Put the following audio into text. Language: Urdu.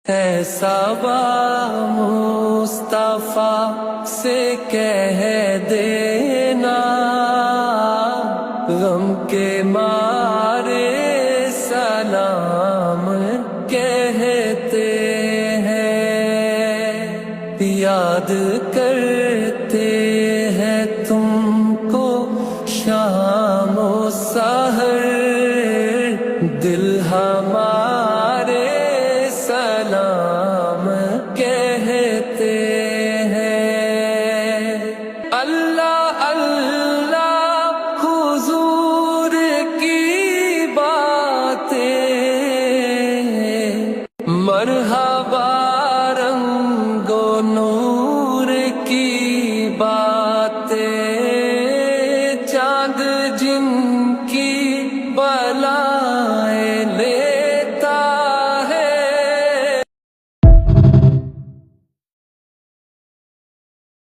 ایسا مصطفیٰ سے کہہ دینا، غم کے مارے سلام کہتے ہیں، یاد کرتے ہیں تم کو شام و سحر، دل ہمارے سلام کہتے ہیں۔ اللہ اللہ حضور کی باتیں، مرحبا